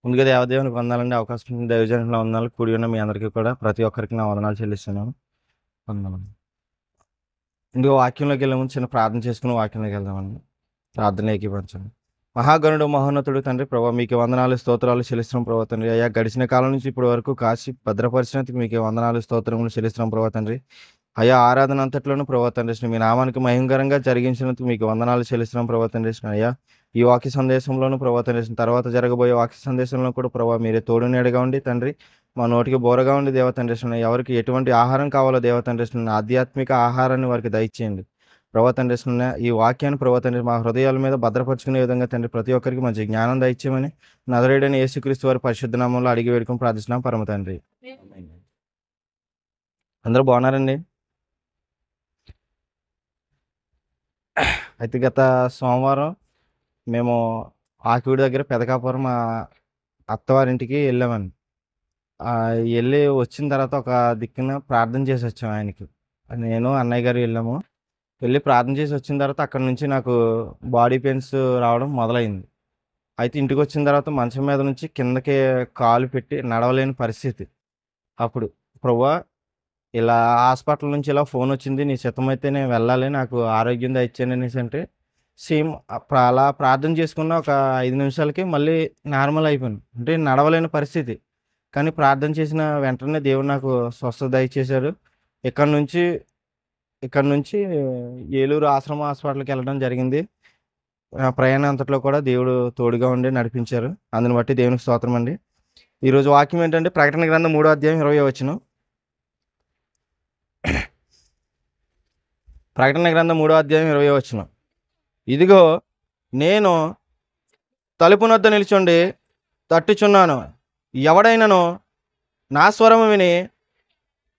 ముందుగా దేవదేవునికి వందనాలండి. అవకాశం ఇచ్చిన దైవజనుల వందనాలు. కూడి ఉన్న మీ అందరికీ కూడా ప్రతి ఒక్కరికి నా వందనాలు చెల్లిస్తున్నాను. వందనాలు. ముందుగా వాక్యంలోకి వెళ్ళే ముందు చిన్న ప్రార్థన చేసుకుని వాక్యంలోకి వెళ్దామండి. ప్రార్థన ఏకీభవించండి. మహాగణుడు మహోన్నతుడు తండ్రి ప్రభావ మీకు వందనాలు స్తోత్రాలు చెల్లిస్తున్నాం ప్రభావ తండ్రి. అయ్యా గడిచిన కాలం నుంచి ఇప్పటి వరకు కాచి భద్రపరిచినందుకు మీకు వందనాలు స్తోత్రములు చెల్లిస్తున్నాం ప్రభావ తండ్రి. అయ్యా ఆరాధన అంతట్లోనూ ప్రభావ తండ్రి మీ నామానికి మహిమకరంగా జరిగించినందుకు మీకు వందనాలు చెల్లిస్తున్నాం ప్రభావ తండ్రి. అయ్యా ఈ వాక్య సందేశంలోనూ ప్రభావ తండ్రి తర్వాత జరగబోయే వాక్య సందేశంలో కూడా ప్రభావ మీరే తోడు నీడగా ఉండి తండ్రి మా నోటికి బోరగా ఉండి దేవ తండ్రి ఎవరికి ఎటువంటి ఆహారం కావాలో దేవ తండ్రి ఆధ్యాత్మిక ఆహారాన్ని వారికి దయచేయండి ప్రభావ తండ్రి. ఈ వాక్యాన్ని ప్రభావ తండ్రి మా హృదయాల మీద భద్రపరుచుకునే విధంగా తండ్రి ప్రతి ఒక్కరికి మంచి జ్ఞానం దయచేయమని నజరేయుడైన యేసుక్రీస్తు వారి పరిశుద్ధ నామంలో అడిగి వేడుకొని ప్రార్థిస్తున్నాం పరమ తండ్రి. అందరూ బాగున్నారండి? అయితే గత సోమవారం మేము ఆకివీడి దగ్గర పెదకాపురం మా అత్తవారింటికి వెళ్ళామండి. వెళ్ళి వచ్చిన తర్వాత ఒక దిక్కున ప్రార్థన చేసి వచ్చాము ఆయనకి. నేను అన్నయ్య గారు వెళ్ళాము. వెళ్ళి ప్రార్థన చేసి వచ్చిన తర్వాత అక్కడ నుంచి నాకు బాడీ పెయిన్స్ రావడం మొదలైంది. అయితే ఇంటికి వచ్చిన తర్వాత మంచం మీద నుంచి కిందకి కాలు పెట్టి నడవలేని పరిస్థితి. అప్పుడు ప్రభువా ఇలా హాస్పిటల్ నుంచి ఇలా ఫోన్ వచ్చింది, నీ చిత్తమైతే నేను వెళ్ళాలి, నాకు ఆరోగ్యం దయచేయండి అనేసి అంటే సేమ్ అలా ప్రార్థన చేసుకున్న ఒక 5 నిమిషాలకి మళ్ళీ నార్మల్ అయిపోయాను. అంటే నడవలేని పరిస్థితి. కానీ ప్రార్థన చేసిన వెంటనే దేవుడు నాకు స్వస్థత దయచేశాడు. ఇక్కడ నుంచి ఏలూరు ఆశ్రమ హాస్పిటల్కి వెళ్ళడం జరిగింది. ప్రయాణం అంతట్లో కూడా దేవుడు తోడుగా ఉండి నడిపించారు. అందుని బట్టి దేవునికి స్తోత్రం అండి. ఈరోజు వాక్యం ఏంటంటే ప్రకటన గ్రంథం 3వ అధ్యాయం 20వ వచనం. ప్రకటన గ్రంథం 3వ అధ్యాయం 20వ వచనం. ఇదిగో నేను తలుపు నొద్ద నిల్చుండి తట్టుచున్నాను. ఎవడైనను నా స్వరము విని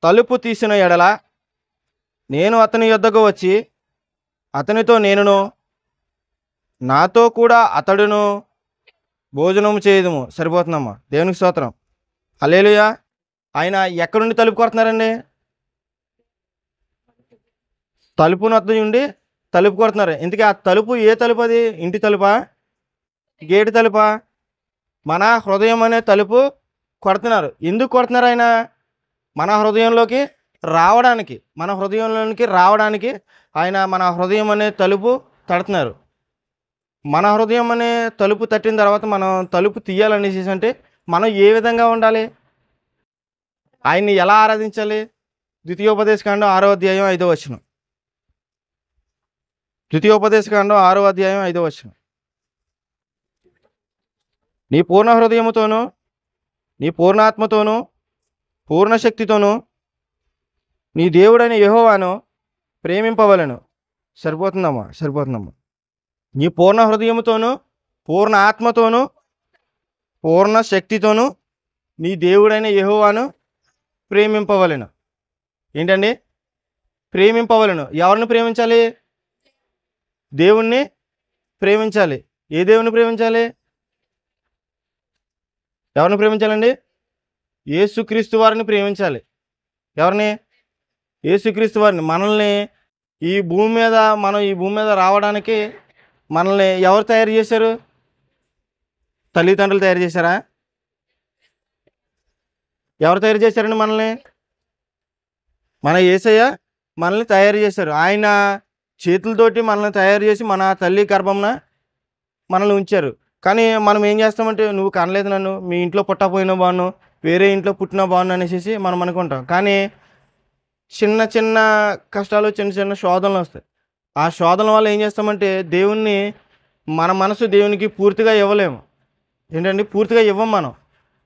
తలుపు తీసిన ఎడల నేను అతని యొద్దకు వచ్చి అతనితో నేనును నాతో కూడా అతడును భోజనము చేయుదుము. సరిపోతుందమ్మా. దేవునికి స్తోత్రం. హల్లెలూయా. ఆయన ఎక్కడి నుండి తలుపు కొడుతున్నారండి? తలుపు నొద్ద నుండి తలుపు కొడుతున్నారు. ఇంతకీ ఆ తలుపు ఏ తలుపు? అది ఇంటి తలుపా? గేటు తలుపా? మన హృదయం అనే తలుపు కొడుతున్నారు. ఎందుకు కొడుతున్నారు ఆయన? మన హృదయంలోకి రావడానికి ఆయన మన హృదయం అనే తలుపు తడుతున్నారు. మన హృదయం అనే తలుపు తట్టిన తర్వాత మనం తలుపు తీయాలనేసి అంటే మనం ఏ విధంగా ఉండాలి? ఆయన్ని ఎలా ఆరాధించాలి? ద్వితీయోపదేశకాండం 6వ అధ్యాయం 5వ వచనం. ద్వితీయోపదేశకాండం 6వ అధ్యాయం 5వ వచనం. నీ పూర్ణ హృదయముతోనూ నీ పూర్ణాత్మతోనూ పూర్ణ శక్తితోనూ నీ దేవుడైన యెహోవాను ప్రేమింపవలెను. సరిపోతుందమ్మా. నీ పూర్ణ హృదయముతోనూ పూర్ణ ఆత్మతోనూ పూర్ణ శక్తితోనూ నీ దేవుడైన యెహోవాను ప్రేమింపవలెను. ఏంటండి? ప్రేమింపవలెను. ఎవరిని ప్రేమించాలి? దేవుణ్ణి ప్రేమించాలి. ఏ దేవుని ప్రేమించాలి? ఎవరిని ప్రేమించాలండి? యేసుక్రీస్తు వారిని ప్రేమించాలి. ఎవరిని? యేసుక్రీస్తు వారిని. మనల్ని ఈ భూమి మీద రావడానికి మనల్ని ఎవరు తయారు చేశారు? తల్లిదండ్రులు తయారు చేశారా? ఎవరు తయారు చేశారండి మనల్ని? మన యేసయ్య మనల్ని తయారు చేశారు. ఆయన చేతులతోటి మనల్ని తయారు చేసి మన తల్లి గర్భంన మనల్ని ఉంచారు. కానీ మనం ఏం చేస్తామంటే, నువ్వు కనలేదు నన్ను, మీ ఇంట్లో పుట్టపోయినా బాగున్నాను, వేరే ఇంట్లో పుట్టినా బాగున్నా అనేసి మనం అనుకుంటాం. కానీ చిన్న చిన్న కష్టాలు, చిన్న చిన్న శోధనలు వస్తాయి. ఆ శోధనల వల్ల ఏం చేస్తామంటే మన మనసు దేవునికి పూర్తిగా ఇవ్వలేము. ఏంటండి? పూర్తిగా ఇవ్వం మనం.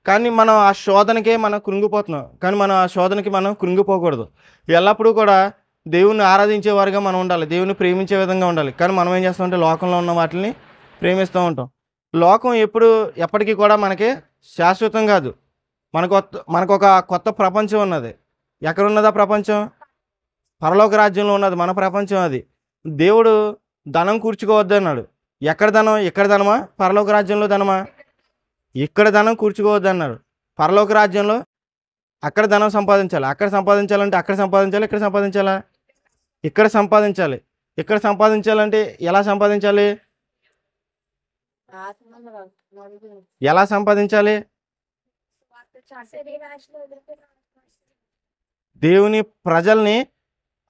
కానీ మనం ఆ శోధనకే మనం కృంగిపోతున్నాం. కానీ మనం ఆ శోధనకి మనం కృంగిపోకూడదు. ఎల్లప్పుడూ కూడా దేవుణ్ణి ఆరాధించేవారుగా మనం ఉండాలి. దేవుని ప్రేమించే విధంగా ఉండాలి. కానీ మనం ఏం చేస్తామంటే లోకంలో ఉన్న వాటిని ప్రేమిస్తూ ఉంటాం. లోకం ఎప్పటికీ కూడా మనకి శాశ్వతం కాదు. మనకొక కొత్త ప్రపంచం ఉన్నది. ఎక్కడున్నది ఆ ప్రపంచం? పరలోక రాజ్యంలో ఉన్నది మన ప్రపంచం. అది దేవుడు ధనం కూర్చుకోవద్దు అన్నాడు. ఎక్కడ ధనం? ఇక్కడ ధనమా? పరలోక రాజ్యంలో ధనమా? ఇక్కడ ధనం కూర్చుకోవద్దు అన్నాడు. పరలోక రాజ్యంలో అక్కడ ధనం సంపాదించాలి. అక్కడ సంపాదించాలంటే అక్కడ సంపాదించాలి. ఇక్కడ సంపాదించాలా? ఇక్కడ సంపాదించాలి. ఇక్కడ సంపాదించాలంటే ఎలా సంపాదించాలి? ఎలా సంపాదించాలి? దేవుని ప్రజల్ని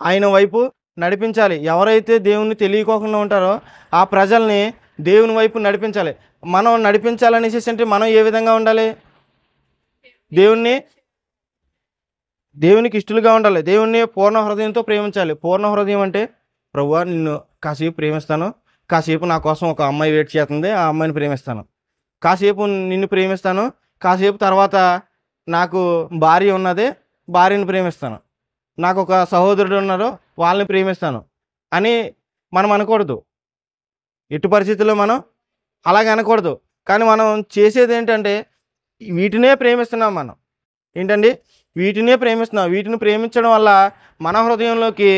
ఆయన వైపు నడిపించాలి. ఎవరైతే దేవుణ్ణి తెలియకోకుండా ఉంటారో ఆ ప్రజల్ని దేవుని వైపు నడిపించాలి. మనం నడిపించాలనేసి అంటే మనం ఏ విధంగా ఉండాలి? దేవునికి ఇష్టలుగా ఉండాలి. దేవుణ్ణి పూర్ణ హృదయంతో ప్రేమించాలి. పూర్ణ హృదయం అంటే ప్రభువా నిన్ను కాసేపు ప్రేమిస్తాను, కాసేపు నా కోసం ఒక అమ్మాయి వెయిట్ చేస్తుంది, ఆ అమ్మాయిని ప్రేమిస్తాను, కాసేపు నిన్ను ప్రేమిస్తాను, కాసేపు తర్వాత నాకు భార్య ఉన్నది, భార్యని ప్రేమిస్తాను, నాకు ఒక సహోదరుడు ఉన్నారు, వాళ్ళని ప్రేమిస్తాను అని మనం అనకూడదు. ఎట్టి పరిస్థితుల్లో మనం అలాగే అనకూడదు. కానీ మనం చేసేది ఏంటంటే వీటినే ప్రేమిస్తున్నాం. మనం ఏంటండి వీటినే ప్రేమిస్తున్నాం. వీటిని ప్రేమించడం వల్ల మన హృదయంలోకి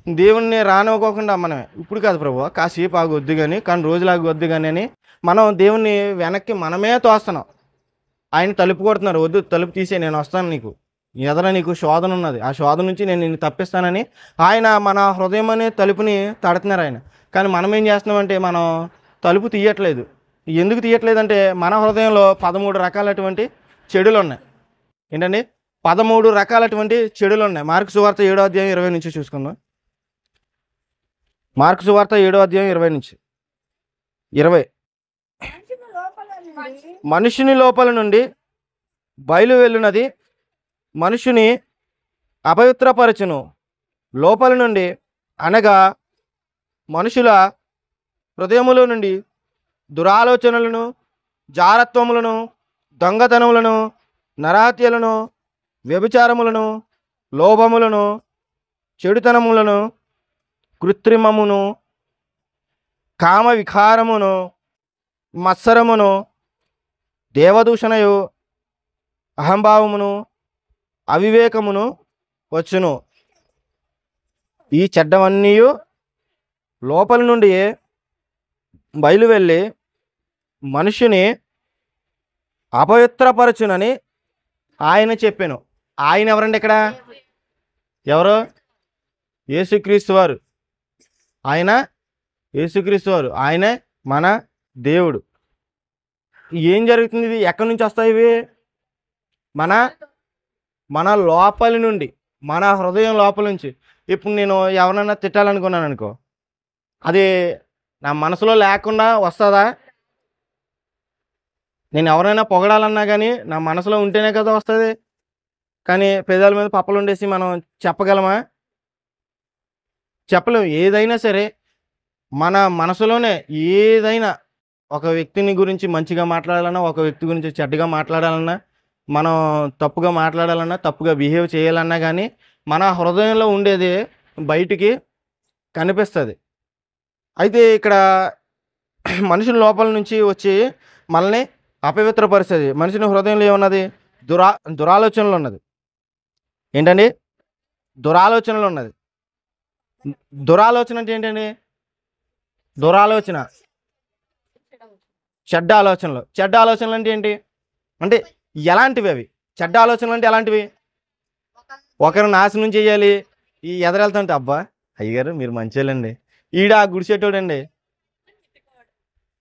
దేవుణ్ణి రానివ్వకోకుండా మనమే ఇప్పుడు కాదు ప్రభువా కాసేపు ఆగొద్దు కానీ, కానీ రోజులు ఆగొద్దు కానీ అని మనం దేవుణ్ణి వెనక్కి మనమే తోస్తున్నాం. ఆయన తలుపు కొడుతున్నారు, వద్దు తలుపు తీసే నేను వస్తాను, నీకు ఎదర నీకు శోధన ఉన్నది, ఆ శోధన నుంచి నేను నిన్ను తప్పిస్తానని ఆయన మన హృదయం అనే తలుపుని తడుతున్నారు ఆయన. కానీ మనం ఏం చేస్తున్నామంటే మనం తలుపు తీయట్లేదు. ఎందుకు తీయట్లేదంటే మన హృదయంలో 13 రకాలటువంటి చెడులు ఉన్నాయి. ఏంటండి 13 రకాలటువంటి చెడులు ఉన్నాయి. మార్కు సువార్త 7వ అధ్యాయం 20 నుంచి చూసుకుందాం. మార్కు సువార్త 7వ అధ్యాయం 20 నుంచి 20. మనుషుని లోపల నుండి బయలు వెళ్ళునది మనుషుని అపవిత్రపరచును. లోపల నుండి అనగా మనుషుల హృదయములో నుండి దురాలోచనలను, జారత్వములను, దొంగతనములను, నరహత్యలను, వ్యభిచారములను, లోభములను, చెడుతనములను, కృత్రిమమును, కామ వికారమును, మత్సరమును, దేవదూషణయు, అహంభావమును, అవివేకమును వచ్చును. ఈ చెడ్డవన్నీ లోపల నుండి బయలు వెళ్ళి మనుషుని అపవిత్రపరచునని ఆయన చెప్పాను. ఆయన ఎవరండి ఇక్కడ? ఎవరు? యేసుక్రీస్తు వారు. ఆయన యేసుక్రీస్తు వారు. ఆయనే మన దేవుడు. ఏం జరుగుతుంది? ఇది ఎక్కడి నుంచి వస్తాయి? ఇవి మన లోపలి నుండి, మన హృదయం లోపల నుంచి. ఇప్పుడు నేను ఎవరన్నా తిట్టాలనుకున్నాను అనుకో, అది నా మనసులో లేకుండా వస్తుందా? నేను ఎవరైనా పొగడాలన్నా కానీ నా మనసులో ఉంటేనే కదా వస్తుంది. కానీ పెదాల మీద పప్పలు ఉండేసి మనం చెప్పగలమా? చెప్పలేము. ఏదైనా సరే మన మనసులోనే ఏదైనా ఒక వ్యక్తిని గురించి మంచిగా మాట్లాడాలన్నా, ఒక వ్యక్తి గురించి చెడ్డగా మాట్లాడాలన్నా, మనం తప్పుగా మాట్లాడాలన్నా, తప్పుగా బిహేవ్ చేయాలన్నా కానీ మన హృదయంలో ఉండేది బయటికి కనిపిస్తుంది. అయితే ఇక్కడ మనుషుల లోపల నుంచి వచ్చి మనల్ని అపవిత్రపరుస్తుంది. మనిషిని హృదయంలో ఏమున్నది? దురాలోచనలు ఉన్నది. ఏంటండి? దురాలోచనలు ఉన్నది. దురాలోచన అంటే ఏంటండి? దురాలోచన చెడ్డ ఆలోచనలు. చెడ్డ ఆలోచనలు అంటే ఏంటి? అంటే ఎలాంటివి అవి? చెడ్డ ఆలోచనలు అంటే ఎలాంటివి? ఒకరు నాశనం చేయాలి. ఈ ఎదరెళ్తుంటే అబ్బా అయ్యగారు మీరు మంచోళ్ళండి, ఈడ గుడిసేటోడండి,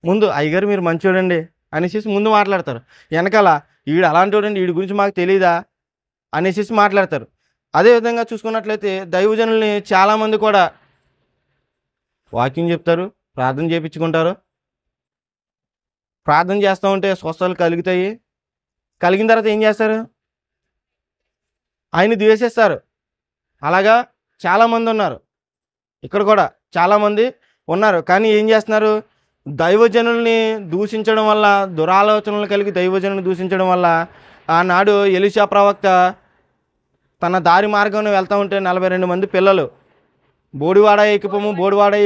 ముందు అయ్యగారు మీరు మంచోడండి అనేసి ముందు మాట్లాడతారు. వెనకాల ఈడు అలాంటి వాడండి, వీడి గురించి మాకు తెలియదా అనేసి మాట్లాడతారు. అదేవిధంగా చూసుకున్నట్లయితే దైవజనుల్ని చాలామంది కూడా వాక్యం చెప్తారు, ప్రార్థన చేయించుకుంటారు. ప్రార్థన చేస్తూ ఉంటే స్వస్థతలు కలుగుతాయి. కలిగిన తర్వాత ఏం చేస్తారు? ఆయన్ని ద్వేషిస్తారు. అలాగా చాలామంది ఉన్నారు. ఇక్కడ కూడా చాలామంది ఉన్నారు. కానీ ఏం చేస్తున్నారు? దైవజనుల్ని దూషించడం వల్ల, దురాలోచనలు కలిగి దైవజనుల్ని దూషించడం వల్ల ఆనాడు ఎలీషా ప్రవక్త తన దారి మార్గంలో వెళ్తూ ఉంటే 42 మంది పిల్లలు బోడివాడ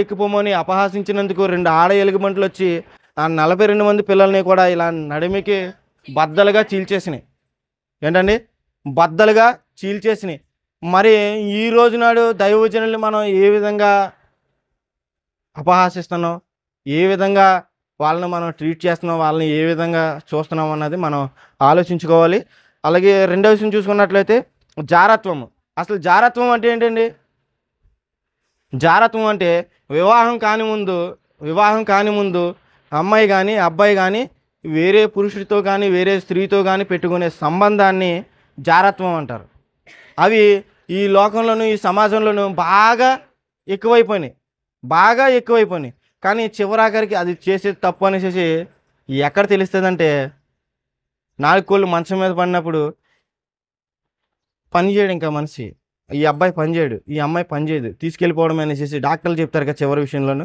ఎక్కిపోము అని అపహాసించినందుకు 2 ఆడ ఎలుగుబంట్లు వచ్చి ఆ 42 మంది పిల్లల్ని కూడా ఇలా నడిమికి బద్దలుగా చీల్చేసినాయి. ఏంటండి? బద్దలుగా చీల్చేసినాయి. మరి ఈ రోజు నాడు దైవజనుల్ని మనం ఏ విధంగా అపహాసిస్తున్నాం, ఏ విధంగా వాళ్ళని మనం ట్రీట్ చేస్తున్నాం, వాళ్ళని ఏ విధంగా చూస్తున్నాం అన్నది మనం ఆలోచించుకోవాలి. అలాగే రెండవ విషయం చూసుకున్నట్లయితే జారత్వము. అసలు జారత్వం అంటే ఏంటండి? జారత్వం అంటే వివాహం కాని ముందు అమ్మాయి కానీ అబ్బాయి కానీ వేరే పురుషుడితో కానీ వేరే స్త్రీతో కానీ పెట్టుకునే సంబంధాన్ని జారత్వం అంటారు. అవి ఈ లోకంలోను ఈ సమాజంలోను బాగా ఎక్కువైపోయినాయి. కానీ చివరాఖరికి అది చేసేది తప్పు అనేసి ఎక్కడ తెలుస్తుందంటే, 4 కోళ్ళు మంచం మీద పడినప్పుడు పని చేయడు ఇంకా మనిషి. ఈ అబ్బాయి పని చేయడు, ఈ అమ్మాయి పని చేయదు, తీసుకెళ్ళిపోవడం అనేసి డాక్టర్లు చెప్తారు కదా చివరి విషయంలోను.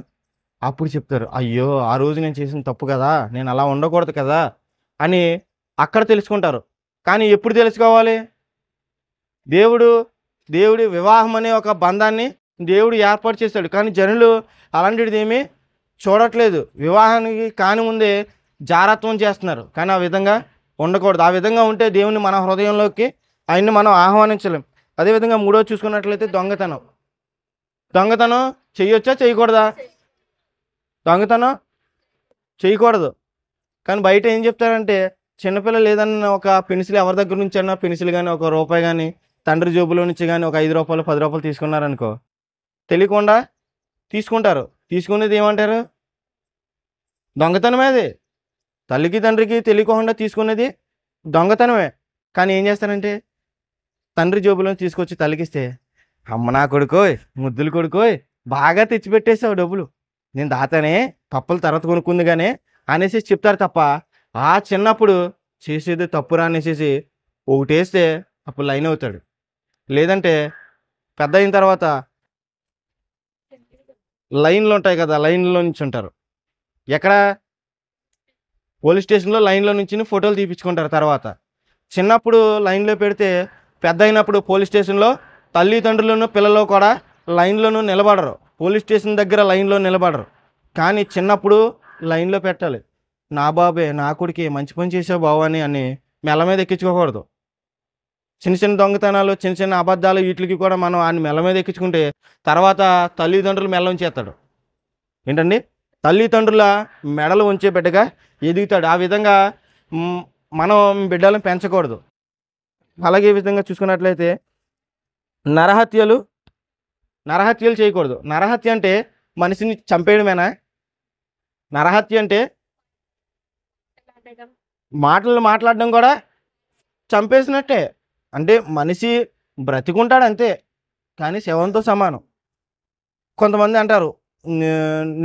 అప్పుడు చెప్తారు, అయ్యో ఆ రోజు నేను చేసిన తప్పు కదా, నేను అలా ఉండకూడదు కదా అని అక్కడ తెలుసుకుంటారు. కానీ ఎప్పుడు తెలుసుకోవాలి? దేవుడి వివాహం అనే ఒక బంధాన్ని దేవుడు ఏర్పాటు చేశాడు. కానీ జనులు అలాంటిది ఏమీ చూడట్లేదు. వివాహానికి కాని ముందే జారత్వం చేస్తున్నారు. కానీ ఆ విధంగా ఉండకూడదు. ఆ విధంగా ఉంటే దేవుని మన హృదయంలోకి ఆయన్ని మనం ఆహ్వానించలేం. అదేవిధంగా మూడోది చూసుకున్నట్లయితే దొంగతనం చేయొచ్చా చేయకూడదా? దొంగతనం చేయకూడదు. కానీ బయట ఏం చెప్తారంటే, చిన్నపిల్లలు ఏదన్నా ఒక పెన్సిల్ ఎవరి దగ్గర నుంచి అన్నా పెన్సిల్ కానీ ఒక రూపాయి కానీ తండ్రి జేబులో నుంచి కానీ ఒక 5 రూపాయలు 10 రూపాయలు తీసుకున్నారనుకో, తెలియకుండా తీసుకుంటారు. తీసుకునేది ఏమంటారు? దొంగతనమే అది. తల్లికి తండ్రికి తెలియకుండా తీసుకునేది దొంగతనమే. కానీ ఏం చేస్తారంటే, తండ్రి జేబులో తీసుకొచ్చి తల్లికిస్తే, అమ్మ నా కొడుకోయ్, ముద్దులు కొడుకోయ్, బాగా తెచ్చిపెట్టేసావు డబ్బులు, నేను దాతనే, పప్పులు తర్వాత కొనుక్కుంది కానీ అనేసి చెప్తారు తప్ప, ఆ చిన్నప్పుడు చేసేది తప్పురా అనేసి ఒకటేస్తే అప్పుడు లైన్ అవుతాడు. లేదంటే పెద్ద అయిన తర్వాత లైన్లు ఉంటాయి కదా, లైన్లో నుంచి ఉంటారు. ఎక్కడ? పోలీస్ స్టేషన్లో లైన్లో నుంచి ఫోటోలు తీపించుకుంటారు. తర్వాత చిన్నప్పుడు లైన్లో పెడితే పెద్ద అయినప్పుడు పోలీస్ స్టేషన్లో తల్లిదండ్రులను పిల్లలు కూడా లైన్లోనూ నిలబడరు. పోలీస్ స్టేషన్ దగ్గర లైన్లో నిలబడరు. కానీ చిన్నప్పుడు లైన్లో పెట్టాలి. నా బాబే, నా కొడుకే, మంచి పని చేసావు బాబు అని మెల్ల మీద ఎక్కించుకోకూడదు. చిన్న చిన్న దొంగతనాలు, చిన్న చిన్న అబద్ధాలు, వీటికి కూడా మనం ఆయన మెల్ల మీద ఎక్కించుకుంటే తర్వాత తల్లిదండ్రులు మెల్ల ఉంచేస్తాడు. ఏంటండి? తల్లిదండ్రుల మెడలు ఉంచే బిడ్డగా ఎదుగుతాడు. ఆ విధంగా మనం బిడ్డలను పెంచకూడదు. అలాగే ఈ విధంగా చూసుకున్నట్లయితే నరహత్యలు చేయకూడదు. నరహత్య అంటే మనిషిని చంపేయడమేనా? నరహత్య అంటే మాటలు మాట్లాడడం కూడా చంపేసినట్టే. అంటే మనిషి బ్రతికుంటాడు అంతే, కానీ శవంతో సమానం. కొంతమంది అంటారు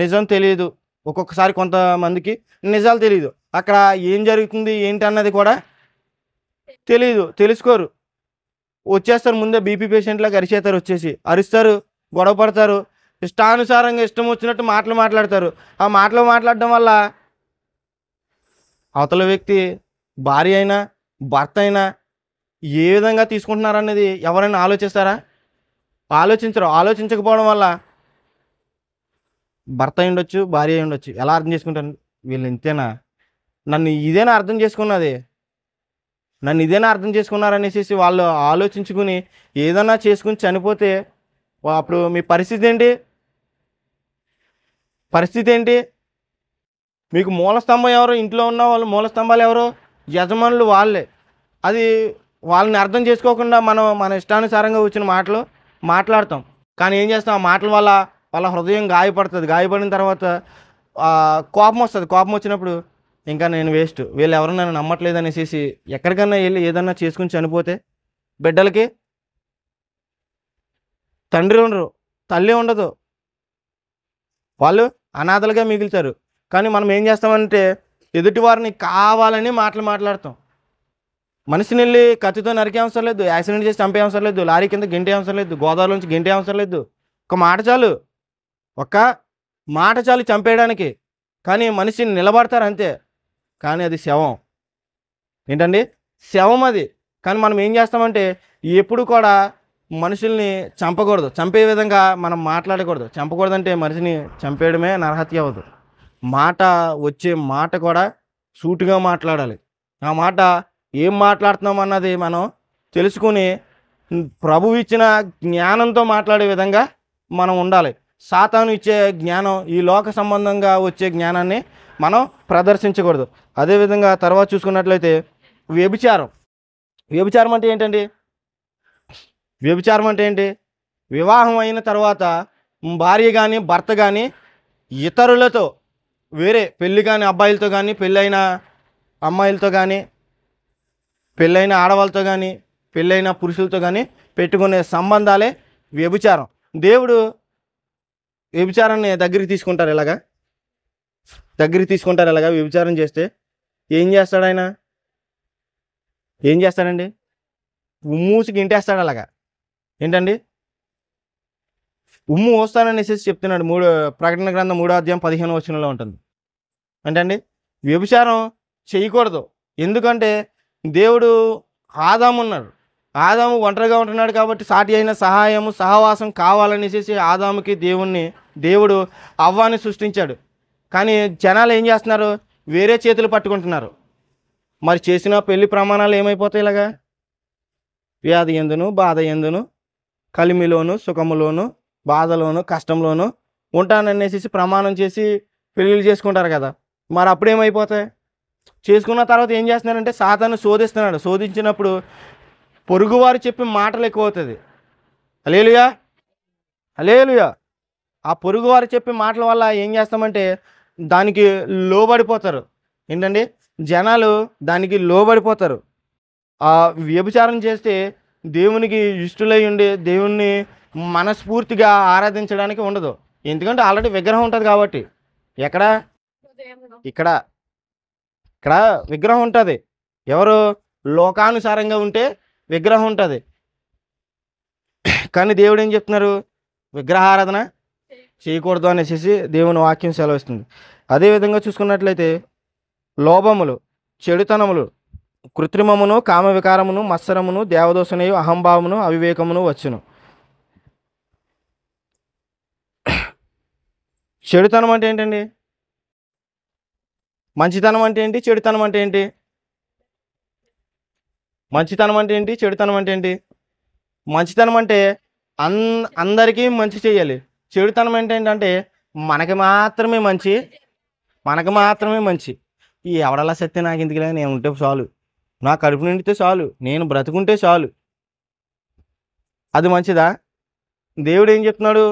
నిజం తెలియదు. ఒక్కొక్కసారి కొంతమందికి నిజాలు తెలియదు. అక్కడ ఏం జరుగుతుంది ఏంటి అన్నది కూడా తెలుసుకోరు. వచ్చేస్తారు ముందే బీపీ పేషెంట్లకు అరిచేస్తారు, వచ్చేసి అరుస్తారు, గొడవ పడతారు, ఇష్టానుసారంగా ఇష్టం వచ్చినట్టు మాటలు మాట్లాడతారు. ఆ మాటలు మాట్లాడడం వల్ల అవతల వ్యక్తి భార్య అయినా భర్త అయినా ఏ విధంగా తీసుకుంటున్నారనేది ఎవరైనా ఆలోచిస్తారా? ఆలోచించరు. ఆలోచించకపోవడం వల్ల భర్త అయి ఉండొచ్చు, భార్య అయి ఉండొచ్చు. ఎలా అర్థం చేసుకుంటారు? వీళ్ళు ఇంతేనా, నన్ను ఇదేనా అర్థం చేసుకున్నారనేసి వాళ్ళు ఆలోచించుకుని ఏదన్నా చేసుకుని చనిపోతే అప్పుడు మీ పరిస్థితి ఏంటి? మీకు మూలస్తంభం ఎవరు? ఇంట్లో ఉన్న వాళ్ళు మూలస్తంభాలు ఎవరు? యజమానులు వాళ్ళే. అది వాళ్ళని అర్థం చేసుకోకుండా మనం మన ఇష్టానుసారంగా వచ్చిన మాటలు మాట్లాడతాం. కానీ ఏం చేస్తాం? ఆ మాటల వల్ల వాళ్ళ హృదయం గాయపడుతుంది. గాయపడిన తర్వాత కోపం వస్తుంది. కోపం వచ్చినప్పుడు ఇంకా నేను వేస్ట్, వీళ్ళు ఎవరు నన్ను నమ్మట్లేదు అనేసి ఎక్కడికన్నా వెళ్ళి ఏదన్నా చేసుకుని చనిపోతే బిడ్డలకి తండ్రి ఉండరు, తల్లి ఉండదు, వాళ్ళు అనాథలుగా మిగులుతారు. కానీ మనం ఏం చేస్తామంటే ఎదుటి వారిని కావాలని మాట్లాడతాం. మనిషిని వెళ్ళి కత్తితో నరికే అవసరం లేదు, యాక్సిడెంట్ చేసి చంపే అవసరం లేదు, లారీ కింద గెంటే అవసరం లేదు, గోదావరిలోంచి గెంటే అవసరం లేదు. ఒక మాట చాలు చంపేయడానికి. కానీ మనిషిని నిలబడతారు అంతే. కానీ అది శవం. ఏంటండి? శవం అది. కానీ మనం ఏం చేస్తామంటే ఎప్పుడు కూడా మనుషుల్ని చంపకూడదు, చంపే విధంగా మనం మాట్లాడకూడదు. చంపకూడదంటే మనిషిని చంపేయడమే నరహత్య అవ్వదు. వచ్చే మాట కూడా సూటిగా మాట్లాడాలి. ఆ మాట ఏం మాట్లాడుతున్నాం అన్నది మనం తెలుసుకుని ప్రభువు ఇచ్చిన జ్ఞానంతో మాట్లాడే విధంగా మనం ఉండాలి. సాతాను ఇచ్చే జ్ఞానం, ఈ లోక సంబంధంగా వచ్చే జ్ఞానాన్ని మనం ప్రదర్శించకూడదు. అదేవిధంగా తర్వాత చూసుకున్నట్లయితే వ్యభిచారం అంటే ఏంటండి? వ్యభిచారం అంటే ఏంటి? వివాహం అయిన తర్వాత భార్య కానీ భర్త కానీ ఇతరులతో, వేరే పెళ్ళి కానీ అబ్బాయిలతో కానీ, పెళ్ళైన అమ్మాయిలతో కానీ, పెళ్ళైన ఆడవాళ్ళతో కానీ, పెళ్ళైన పురుషులతో కానీ పెట్టుకునే సంబంధాలే వ్యభిచారం. దేవుడు వ్యభిచారాన్ని దగ్గరికి తీసుకుంటారు ఇలాగా, వ్యభిచారం చేస్తే ఏం చేస్తాడు ఆయన? ఏం చేస్తాడండి? ఉమ్మూసికి ఇంటేస్తాడు అలాగా. ఏంటండి? ఉమ్ము వస్తాననేసి చెప్తున్నాడు. ప్రకటన గ్రంథం 3:15 ఉంటుంది. అంటే అండి వ్యభిచారం చేయకూడదు. ఎందుకంటే దేవుడు ఆదాము ఉన్నాడు. ఆదాము ఒంటరిగా ఉంటున్నాడు కాబట్టి సాటి అయిన సహాయము సహవాసం కావాలనేసి ఆదాముకి దేవుడు అవ్వాని సృష్టించాడు. కానీ జనాలు ఏం చేస్తున్నారు? వేరే చేతులు పట్టుకుంటున్నారు. మరి చేసిన పెళ్లి ప్రమాణాలు ఏమైపోతాయి? ఇలాగా వ్యాధి ఎందును, బాధ ఎందును, కలిమిలోను, సుఖములోను, బాధలోను, కష్టంలోను ఉంటాననేసి ప్రమాణం చేసి పెళ్ళిళ్ళు చేసుకుంటారు కదా. మరి అప్పుడు ఏమైపోతాయి? చేసుకున్న తర్వాత ఏం చేస్తున్నారంటే సాతాను శోధిస్తున్నాడు. శోధించినప్పుడు పొరుగువారు చెప్పే మాటలు ఎక్కువ అవుతుంది. హల్లెలూయా, హల్లెలూయా. ఆ పొరుగువారు చెప్పే మాటల వల్ల ఏం చేస్తామంటే దానికి లోబడిపోతారు. ఏంటండి? జనాలు దానికి లోబడిపోతారు. ఆ వ్యభిచారం చేస్తే దేవునికి ఇష్టలై ఉండి దేవుణ్ణి మనస్ఫూర్తిగా ఆరాధించడానికి ఉండదు. ఎందుకంటే ఆల్రెడీ విగ్రహం ఉంటుంది కాబట్టి. ఎక్కడ? ఇక్కడ ఇక్కడ విగ్రహం ఉంటుంది. ఎవరు? లోకానుసారంగా ఉంటే విగ్రహం ఉంటుంది. కానీ దేవుడు ఏం చెప్తున్నారు? విగ్రహారాధన చేయకూడదు అనేసి దేవుని వాక్యం సెలవిస్తుంది. అదేవిధంగా చూసుకున్నట్లయితే లోభములు, చెడుతనములు, కృత్రిమమును, కామ వికారమును, మత్సరమును, దేవదోషణయు, అహంభావమును, అవివేకమును వచ్చును. చెడుతనం అంటే ఏంటండి? మంచితనం అంటే ఏంటి? చెడుతనం అంటే ఏంటి? మంచితనం అంటే ఏంటి? చెడుతనం అంటే ఏంటి? మంచితనం అంటే అందరికీ మంచి చేయాలి. చెడుతనం ఏంటంటే మనకి మాత్రమే మంచి, ఈ ఎవడలా సత్తే నాకు ఎందుకులే, నేను ఉంటే చాలు, నా కడుపు నిండితే చాలు, నేను బ్రతుకుంటే చాలు. అది మంచిదా? దేవుడు ఏం చెప్తున్నాడు?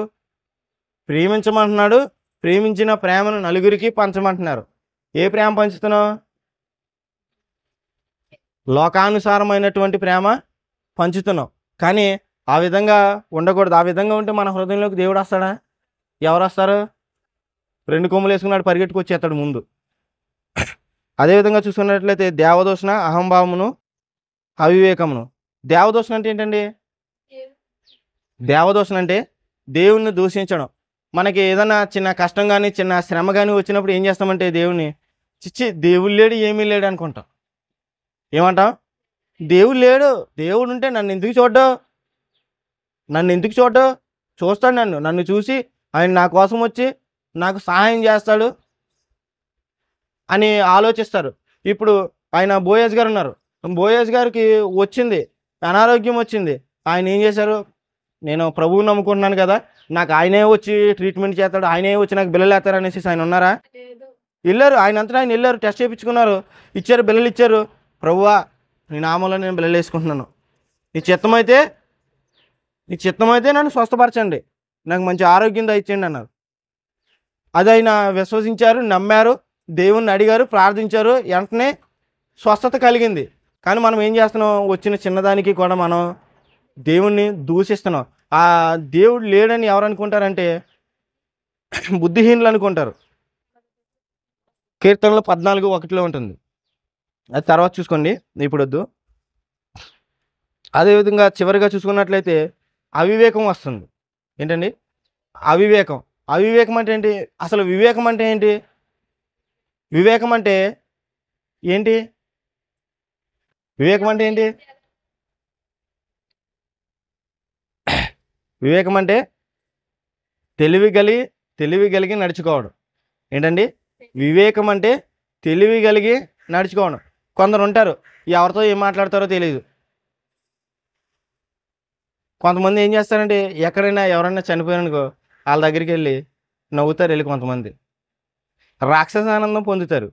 ప్రేమించమంటున్నాడు. ప్రేమించిన ప్రేమను నలుగురికి పంచమంటున్నారు. ఏ ప్రేమ పంచుతున్నావు? లోకానుసారమైనటువంటి ప్రేమ పంచుతున్నావు. కానీ ఆ విధంగా ఉండకూడదు. ఆ విధంగా ఉంటే మన హృదయంలోకి దేవుడు వస్తాడా? ఎవరు వస్తారు? 2 కొమ్ములు వేసుకున్నాడు పరిగెట్టుకు వచ్చేస్తాడు ముందు. అదేవిధంగా చూసుకున్నట్లయితే దేవదోషణ, అహంభావమును, అవివేకమును. దేవదోషణ అంటే ఏంటండి? దేవదోషణ అంటే దేవుణ్ణి దూషించడం. మనకి ఏదైనా చిన్న కష్టం కానీ చిన్న శ్రమ కానీ వచ్చినప్పుడు ఏం చేస్తామంటే దేవుణ్ణి దేవుడు లేడు, ఏమీ లేడు అనుకుంటాం. ఏమంటాం? దేవుడు లేడు, దేవుడు ఉంటే నన్ను ఎందుకు చూడ్డు? చూస్తాడు నన్ను చూసి ఆయన నా కోసం వచ్చి నాకు సహాయం చేస్తాడు అని ఆలోచిస్తారు. ఇప్పుడు ఆయన బోయజ్ గారు ఉన్నారు. బోయజ్ గారికి అనారోగ్యం వచ్చింది. ఆయన ఏం చేశారు? నేను ప్రభువుని నమ్ముకుంటున్నాను కదా, నాకు ఆయనే వచ్చి ట్రీట్మెంట్ చేస్తాడు, ఆయనే వచ్చి నాకు బిల్లలు వేస్తారు అనేసి ఆయన ఉన్నారా? వెళ్ళారు. ఆయన వెళ్ళారు, టెస్ట్ చేయించుకున్నారు, ఇచ్చారు, బిల్లలు ఇచ్చారు. ప్రభువా, నీ నామంలో నేను బిల్లలు వేసుకుంటున్నాను, నీ చిత్తమైతే నన్ను స్వస్థపరచండి, నాకు మంచి ఆరోగ్యం దయచేయండి అన్నారు. అది ఆయన విశ్వసించారు, నమ్మారు, దేవుణ్ణి అడిగారు, ప్రార్థించారు, వెంటనే స్వస్థత కలిగింది. కానీ మనం ఏం చేస్తున్నాం? వచ్చిన చిన్నదానికి కూడా మనం దేవుణ్ణి దూషిస్తున్నాం. ఆ దేవుడు లేడని ఎవరు అనుకుంటారంటే బుద్ధిహీనులు అనుకుంటారు. కీర్తనలు 14:1 ఉంటుంది. అది తర్వాత చూసుకోండి, ఇప్పుడు వద్దు. అదేవిధంగా చివరిగా చూసుకున్నట్లయితే అవివేకం వస్తుంది. ఏంటండి? అవివేకం అంటే ఏంటి? అసలు వివేకం అంటే ఏంటి? వివేకం అంటే ఏంటి? వివేకం అంటే తెలివి కలిగి నడుచుకోవడం. ఏంటండి? వివేకం అంటే తెలివి కలిగి నడుచుకోవడం. కొందరు ఉంటారు, ఎవరితో ఏం మాట్లాడతారో తెలియదు. కొంతమంది ఏం చేస్తారంటే ఎక్కడైనా ఎవరైనా చనిపోయారనుకో వాళ్ళ దగ్గరికి వెళ్ళి నవ్వుతారు. కొంతమంది రాక్షస ఆనందం పొందుతారు.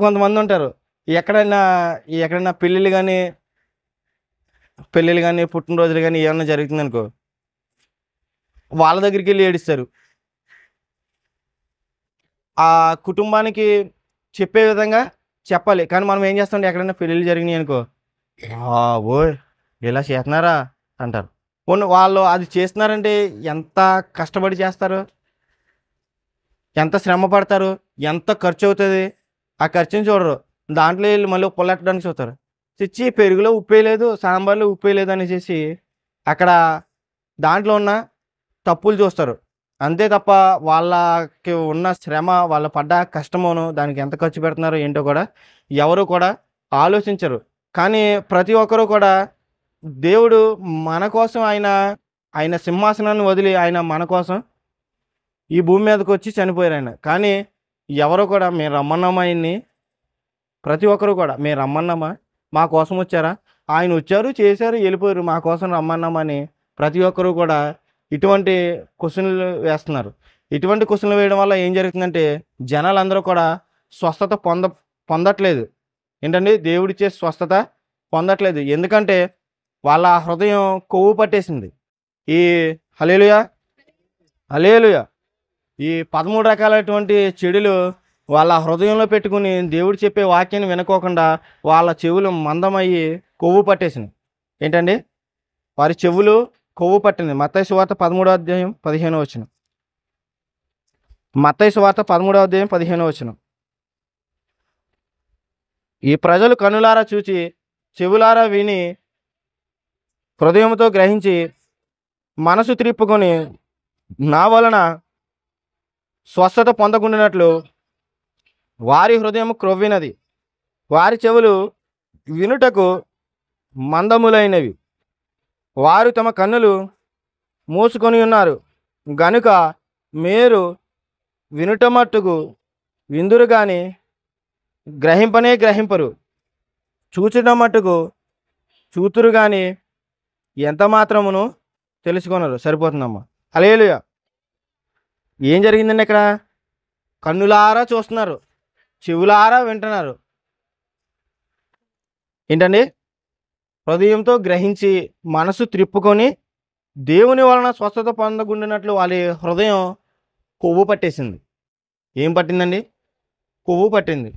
కొంతమంది ఉంటారు, ఎక్కడైనా పెళ్ళిళ్ళు కానీ పుట్టినరోజులు కానీ ఏమన్నా జరుగుతుందనుకో వాళ్ళ దగ్గరికి వెళ్ళి ఏడుస్తారు. ఆ కుటుంబానికి చెప్పే విధంగా చెప్పాలి. కానీ మనం ఏం చేస్తామంటే ఎక్కడైనా పెళ్ళిళ్ళు జరిగినాయి అనుకో, ఓయ్ ఇలా చేస్తున్నారా అంటారు. పోనీ వాళ్ళు అది చేస్తున్నారంటే ఎంత కష్టపడి చేస్తారు, ఎంత శ్రమ పడతారు, ఎంత ఖర్చు అవుతుంది, ఆ ఖర్చుని చూడరు. దాంట్లో వీళ్ళు మళ్ళీ పుల్లెట్టడానికి చూస్తారు. చిచ్చి పెరుగులో ఉప్పే లేదు, సాంబార్లో ఉప్పే లేదు అనేసి అక్కడ దాంట్లో ఉన్న తప్పులు చూస్తారు. అంతే తప్ప వాళ్ళకి ఉన్న శ్రమ, వాళ్ళు పడ్డ కష్టమును, దానికి ఎంత ఖర్చు పెడుతున్నారో ఏంటో కూడా ఎవరు కూడా ఆలోచించరు. కానీ ప్రతి ఒక్కరూ కూడా దేవుడు మన కోసం ఆయన సింహాసనాన్ని వదిలి ఆయన మన కోసం ఈ భూమి మీదకి వచ్చి చనిపోయారు ఆయన. కానీ ఎవరు కూడా మేము రమ్మన్నామా ఆయన్ని? ప్రతి ఒక్కరు కూడా మేము రమ్మన్నామా, మా కోసం వచ్చారా, ఆయన వచ్చారు చేశారు వెళ్ళిపోయారు, మా కోసం రమ్మన్నామని ప్రతి ఒక్కరు కూడా ఇటువంటి క్వశ్చన్లు వేస్తున్నారు. ఇటువంటి క్వశ్చన్లు వేయడం వల్ల ఏం జరుగుతుందంటే జనాలందరూ కూడా స్వస్థత పొందట్లేదు. ఏంటండి, దేవుడిచ్చే స్వస్థత పొందట్లేదు. ఎందుకంటే వాళ్ళ హృదయం కొవ్వు పట్టేసింది. ఈ హల్లెలూయా హల్లెలూయా ఈ 13 రకాలైనటువంటి చెడులు వాళ్ళ హృదయంలో పెట్టుకుని దేవుడు చెప్పే వాక్యాన్ని వినుకోకుండా వాళ్ళ చెవులు మందమయ్యి కొవ్వు పట్టేసింది. ఏంటండి, వారి చెవులు కొవ్వు పట్టింది. మత్తయి సువార్త 13వ అధ్యాయం 15వ వచనం. మత్తయి సువార్త 13వ అధ్యాయం 15వ వచనం. ఈ ప్రజలు కనులారా చూచి చెవులారా విని హృదయంతో గ్రహించి మనసు త్రిప్పుకొని నా వలన స్వస్థత పొందకుండానట్లు వారి హృదయం క్రొవ్వినది, వారి చెవులు వినుటకు మందములైనవి, వారు తమ కన్నులు మూసుకొని ఉన్నారు గనుక మీరు వినుట మట్టుకు విందురు గాని గ్రహింపరు, చూచుట మట్టుకు చూతురు గాని ఎంత మాత్రమును తెలుసుకొనరు. సరిపోతుందమ్మా. హల్లెలూయా. ఏం జరిగిందండి ఇక్కడ? కన్నులారా చూస్తున్నారు, చెవులారా వింటున్నారు. ఏంటండి, హృదయంతో గ్రహించి మనసు త్రిప్పుకొని దేవుని వలన స్వస్థత పొందకుండినట్లు వాళ్ళ హృదయం కొవ్వు పట్టేసింది. ఏం పట్టిందండి? కొవ్వు పట్టింది.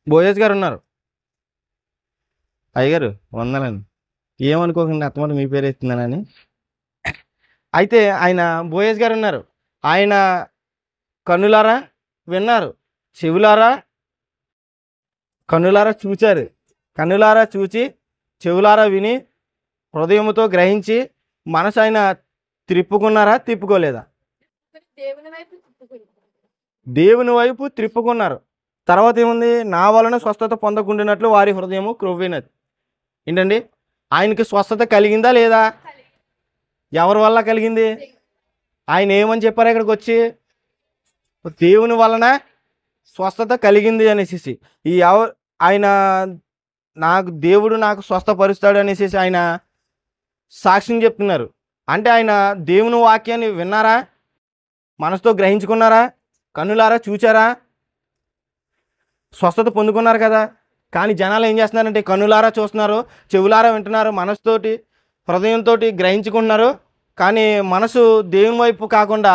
బోయస్ గారు ఉన్నారు. అయ్యగారు వందనండి, ఏమనుకోకండి, అత్తమాట మీ పేరు ఎత్తున్నానని. అయితే ఆయన బోయస్ గారు ఉన్నారు. ఆయన కన్నులారా విన్నారు, కన్నులారా చూచారు, కన్నులారా చూచి చెవులారా విని హృదయముతో గ్రహించి మనసు ఆయన తిప్పుకోలేదా? దేవుని వైపు త్రిప్పుకున్నారు. తర్వాత ఏముంది? నా వలన స్వస్థత పొందకుండినట్లు వారి హృదయము క్రొవ్వినది. ఏంటండి, ఆయనకి స్వస్థత కలిగిందా లేదా? ఎవరి వల్ల కలిగింది? ఆయన ఏమని చెప్పారు ఇక్కడికి వచ్చి? దేవుని వలన స్వస్థత కలిగింది అనేసి ఆయన దేవుడు నాకు స్వస్థపరుస్తాడు అనేసి ఆయన సాక్ష్యం చెప్తున్నారు. అంటే ఆయన దేవుని వాక్యాన్ని విన్నారా? మనసుతో గ్రహించుకున్నారా? కన్నులారా చూచారా? స్వస్థత పొందుకున్నారు కదా. కానీ జనాలు ఏం చేస్తున్నారంటే కన్నులారా చూస్తున్నారు, చెవులారా వింటున్నారు, మనసుతోటి హృదయంతో గ్రహించుకుంటున్నారు. కానీ మనసు దేవుని వైపు కాకుండా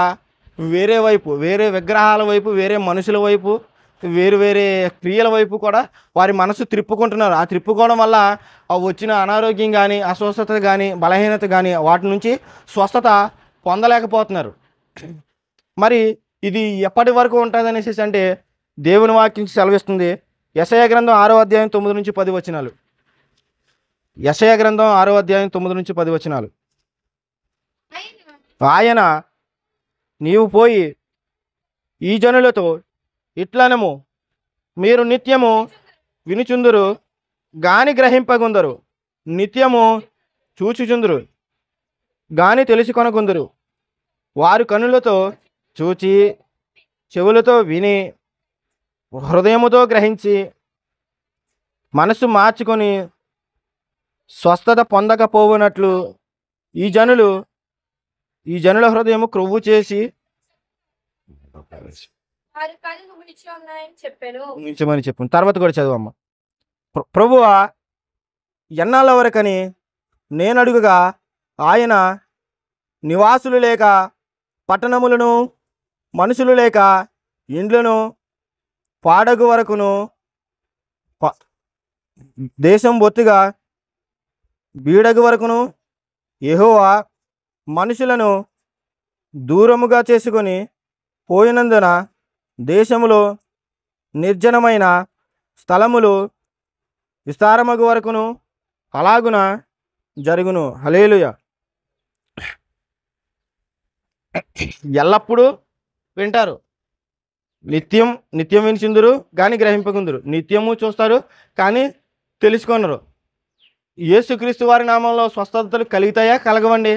వేరే వైపు, వేరే విగ్రహాల వైపు, వేరే మనుషుల వైపు, వేరే క్రియల వైపు కూడా వారి మనసు త్రిప్పుకుంటున్నారు. ఆ త్రిప్పుకోవడం వల్ల వచ్చిన అనారోగ్యం కానీ, అస్వస్థత కానీ, బలహీనత కానీ వాటి నుంచి స్వస్థత పొందలేకపోతున్నారు. మరి ఇది ఎప్పటి వరకు ఉంటుంది అనేసి అంటే దేవుని వాక్యం సెలవిస్తుంది. యెషయా గ్రంథం 6వ అధ్యాయం 9 నుంచి 10 వచనాలు. యెషయా గ్రంథం 6వ అధ్యాయం 9 నుంచి 10 వచనాలు. ఆయన నీవు పోయి ఈ జనులతో ఇట్లనము, మీరు నిత్యము వినుచుందురు గాని గ్రహింపగుందరు, నిత్యము చూచుచుందురు గాని తెలుసుకొనకుందురు. వారు కన్నులతో చూచి చెవులతో విని హృదయముతో గ్రహించి మనసు మార్చుకొని స్వస్థత పొందకపోవునట్లు ఈ జనుల హృదయము క్రొవ్వు చేసి ఉంచమని చెప్పు. తర్వాత కూడా చదువమ్మ. ప్రభువా, ఎన్నాళ్ళ వరకని నేను అడుగుగా ఆయన నివాసులు లేక పట్టణములను, మనుషులు లేక ఇండ్లను పాడగు వరకును దేశం బొత్తిగా బీడగు వరకును యెహోవా మనుషులను దూరముగా చేసుకొని పోయినందున దేశములో నిర్జనమైన స్థలములు విస్తారమగు వరకును అలాగున జరుగును. హల్లెలూయా. ఎల్లప్పుడూ వింటారు, నిత్యం నిత్యం వినిచిందురు కానీ గ్రహింపకుందురు, నిత్యము చూస్తారు కానీ తెలుసుకొనరు. యేసుక్రీస్తు వారి నామంలో స్వస్థతలు కలుగుతాయా కలగవండి?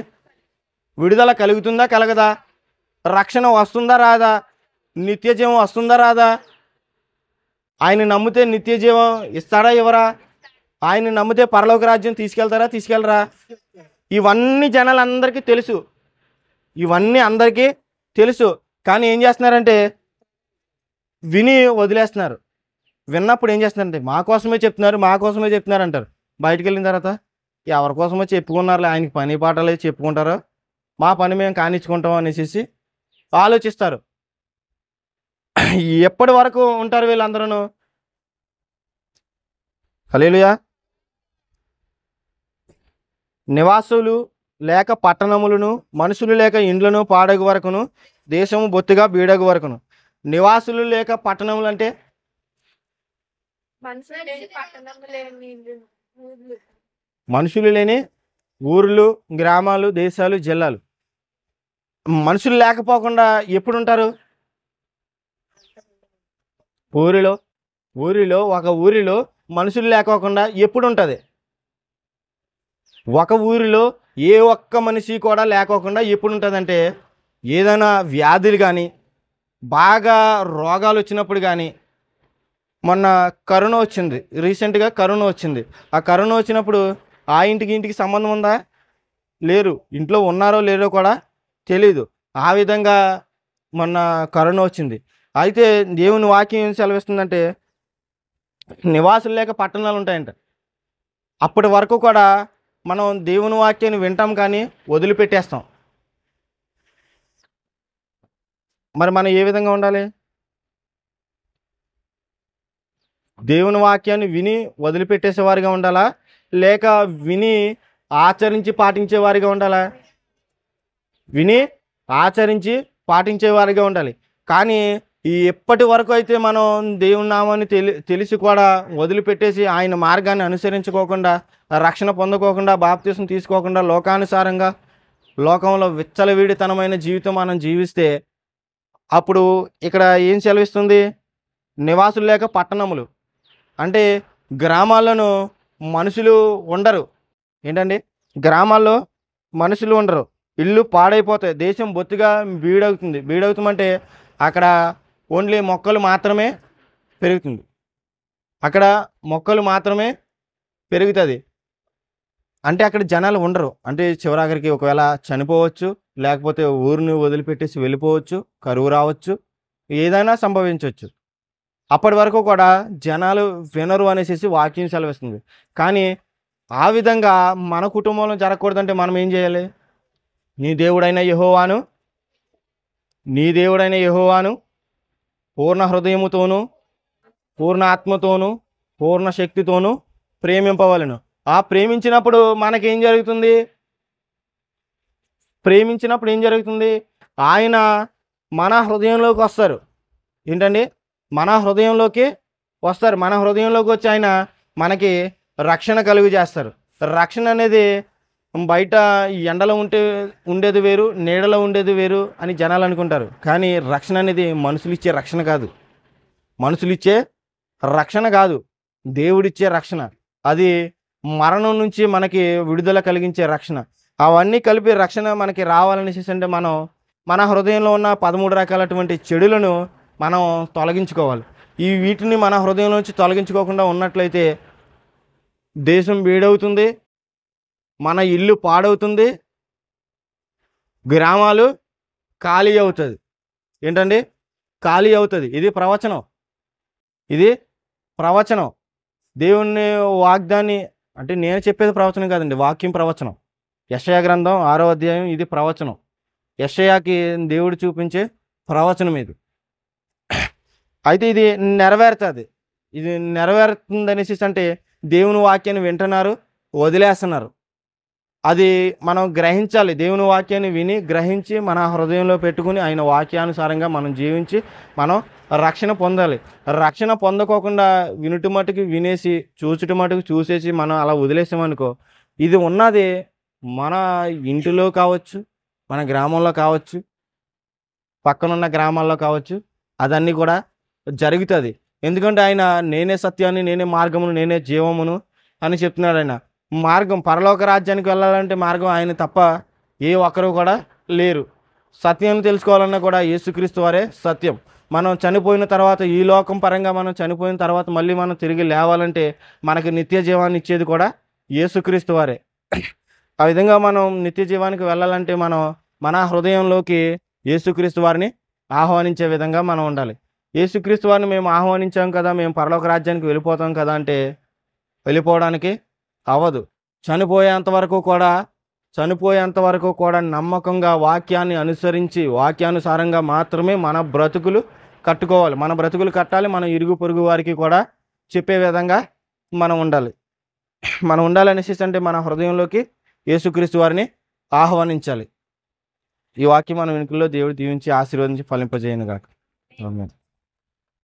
విడుదల కలుగుతుందా కలగదా? రక్షణ వస్తుందా రాదా? నిత్య జీవం వస్తుందా రాదా? ఆయన నమ్మితే నిత్య జీవం ఇస్తాడా ఇవ్వరా? ఆయన నమ్మితే పరలోక రాజ్యం తీసుకెళ్తారా తీసుకెళ్ళరా? ఇవన్నీ జనాలందరికీ తెలుసు, ఇవన్నీ అందరికీ తెలుసు. కానీ ఏం చేస్తున్నారంటే విని వదిలేస్తున్నారు. విన్నప్పుడు ఏం చేస్తున్నారంటే మా కోసమే చెప్తున్నారు అంటారు. బయటికి వెళ్ళిన తర్వాత ఎవరి కోసమో చెప్పుకున్నారులే, ఆయనకి పని పాటలే చెప్పుకుంటారో, మా పని మేము కానిచ్చుకుంటాం అనేసి ఆలోచిస్తారు. ఎప్పటి వరకు ఉంటారు వీళ్ళందరూ? హల్లెలూయా. నివాసులు లేక పట్టణములను, మనుషులు లేక ఇండ్లను పాడగు వరకును, దేశము బొత్తిగా బీడగు వరకును. నివాసులు లేక పట్టణములు అంటే మనుషులు లేని ఊర్లు, గ్రామాలు, దేశాలు, జిల్లాలు. మనుషులు లేకపోకుండా ఎప్పుడు ఉంటారు? ఊరిలో ఒక ఊరిలో మనుషులు లేకోకుండా ఎప్పుడు ఉంటుంది? ఒక ఊరిలో ఏ ఒక్క మనిషి కూడా లేకోకుండా ఎప్పుడు ఉంటుందంటే ఏదైనా వ్యాధులు కానీ, బాగా రోగాలు వచ్చినప్పుడు కానీ. మొన్న కరోనా వచ్చింది, రీసెంట్గా కరోనా వచ్చింది. ఆ కరోనా వచ్చినప్పుడు ఆ ఇంటికి సంబంధం ఉందా? లేరు. ఇంట్లో ఉన్నారో లేరో కూడా తెలీదు. ఆ విధంగా మొన్న కరోనా వచ్చింది. అయితే దేవుని వాక్యం ఏం సెలవిస్తుందంటే నివాసులు లేక పట్టణాలు ఉంటాయంట. అప్పటి వరకు కూడా మనం దేవుని వాక్యాన్ని వింటాం కానీ వదిలిపెట్టేస్తాం. మరి మనం ఏ విధంగా ఉండాలి? దేవుని వాక్యాన్ని విని వదిలిపెట్టేసేవారిగా ఉండాలా, లేక విని ఆచరించి పాటించేవారిగా ఉండాలా? విని ఆచరించి పాటించేవారిగా ఉండాలి. కానీ ఈ ఎప్పటి వరకు అయితే మనం దేవుని నామాన్ని తెలిసి కూడా వదిలిపెట్టేసి ఆయన మార్గాన్ని అనుసరించుకోకుండా, రక్షణ పొందుకోకుండా, బాప్తీసం తీసుకోకుండా, లోకానుసారంగా లోకంలో విచ్చలవిడితనమైన జీవితం మనం జీవిస్తే అప్పుడు ఇక్కడ ఏం సెలవిస్తుంది? నివాసులు లేక పట్టణములు అంటే గ్రామాల్లోనూ మనుషులు ఉండరు. ఏంటండి? గ్రామాల్లో మనుషులు ఉండరు, ఇల్లు పాడైపోతాయి, దేశం బొత్తిగా బీడవుతుందంటే అక్కడ ఓన్లీ మొక్కలు మాత్రమే పెరుగుతుంది. అక్కడ మొక్కలు మాత్రమే పెరుగుతుంది. అంటే అక్కడ జనాలు ఉండరు. అంటే చివరాఖరికి ఒకవేళ చనిపోవచ్చు, లేకపోతే ఊరిని వదిలిపెట్టేసి వెళ్ళిపోవచ్చు, కరువు రావచ్చు, ఏదైనా సంభవించవచ్చు. అప్పటి వరకు కూడా జనాలు వినరు అనేసి వాక్యం సెలవిస్తుంది. కానీ ఆ విధంగా మన కుటుంబంలో జరగకూడదంటే మనం ఏం చేయాలి? నీ దేవుడైన యెహోవాను పూర్ణ హృదయముతోనూ, పూర్ణ ఆత్మతోనూ, పూర్ణ శక్తితోనూ ప్రేమింపవలెను. ఆ ప్రేమించినప్పుడు మనకేం జరుగుతుంది? ఆయన మన హృదయంలోకి వస్తారు. ఏంటండి? మన హృదయంలోకి వస్తారు. మన హృదయంలోకి వచ్చి ఆయన మనకి రక్షణ కలుగు చేస్తారు. రక్షణ అనేది బయట ఎండలో ఉండేది వేరు, నీడలో ఉండేది వేరు అని జనాలు అనుకుంటారు. కానీ రక్షణ అనేది మనుషులిచ్చే రక్షణ కాదు, దేవుడిచ్చే రక్షణ. అది మరణం నుంచి మనకి విడుదల కలిగించే రక్షణ. అవన్నీ కలిపి రక్షణ మనకి రావాలనేసి అంటే మనం మన హృదయంలో ఉన్న 13 రకాలటువంటి చెడులను మనం తొలగించుకోవాలి. వీటిని మన హృదయం నుంచి తొలగించుకోకుండా ఉన్నట్లయితే దేశం బీడవుతుంది, మన ఇల్లు పాడవుతుంది, గ్రామాలు ఖాళీ అవుతుంది. ఏంటండి? ఖాళీ అవుతుంది. ఇది ప్రవచనం. దేవుని వాగ్దాన్ని అంటే నేను చెప్పేది ప్రవచనం కాదండి, వాక్యం ప్రవచనం. యెషయా గ్రంథం 6వ అధ్యాయం ఇది ప్రవచనం. యెషయాకి దేవుడు చూపించే ప్రవచనం ఇది. అయితే ఇది నెరవేరుతుంది. ఇది నెరవేరుతుందనేసి అంటే దేవుని వాక్యాన్ని వింటున్నారు, వదిలేస్తున్నారు. అది మనం గ్రహించాలి. దేవుని వాక్యాన్ని విని, గ్రహించి మన హృదయంలో పెట్టుకుని ఆయన వాక్యానుసారంగా మనం జీవించి మనం రక్షణ పొందాలి. రక్షణ పొందకోకుండా వినుట మటుకు వినేసి, చూచుట మటుకు చూసేసి మనం అలా వదిలేసామనుకో, ఇది ఉన్నది మన ఇంటిలో కావచ్చు, మన గ్రామంలో కావచ్చు, పక్కనున్న గ్రామాల్లో కావచ్చు, అదన్నీ కూడా జరుగుతుంది. ఎందుకంటే ఆయన నేనే సత్యాన్ని, నేనే మార్గమును, నేనే జీవమును అని చెప్తున్నాడు ఆయన. మార్గం పరలోక రాజ్యానికి వెళ్ళాలంటే మార్గం ఆయన తప్ప ఏ ఒక్కరు కూడా లేరు. సత్యాన్ని తెలుసుకోవాలన్నా కూడా యేసుక్రీస్తు వారే సత్యం. మనం చనిపోయిన తర్వాత ఈ లోకం పరంగా మనం చనిపోయిన తర్వాత మళ్ళీ మనం తిరిగి లేవాలంటే మనకి నిత్య జీవాన్ని ఇచ్చేది కూడా యేసుక్రీస్తు వారే. ఆ విధంగా మనం నిత్య జీవానికి వెళ్ళాలంటే మనం మన హృదయంలోకి యేసుక్రీస్తు వారిని ఆహ్వానించే విధంగా మనం ఉండాలి. యేసుక్రీస్తు వారిని మేము ఆహ్వానించాం కదా, మేము పరలోక రాజ్యానికి వెళ్ళిపోతాం కదా అంటే వెళ్ళిపోవడానికి అవ్వదు. చనిపోయేంత వరకు కూడా నమ్మకంగా వాక్యాన్ని అనుసరించి వాక్యానుసారంగా మాత్రమే మన బ్రతుకులు కట్టుకోవాలి. మన బ్రతుకులు కట్టాలి. మన ఇరుగు పొరుగు వారికి కూడా చెప్పే విధంగా మనం ఉండాలి. మనం ఉండాలనేసి అంటే మన హృదయంలోకి యేసుక్రీస్తు వారిని ఆహ్వానించాలి. ఈ వాక్యం మన వెనుకల్లో దేవుడు దీవించి ఆశీర్వదించి ఫలింపజేయను గాక. ఆమేన్.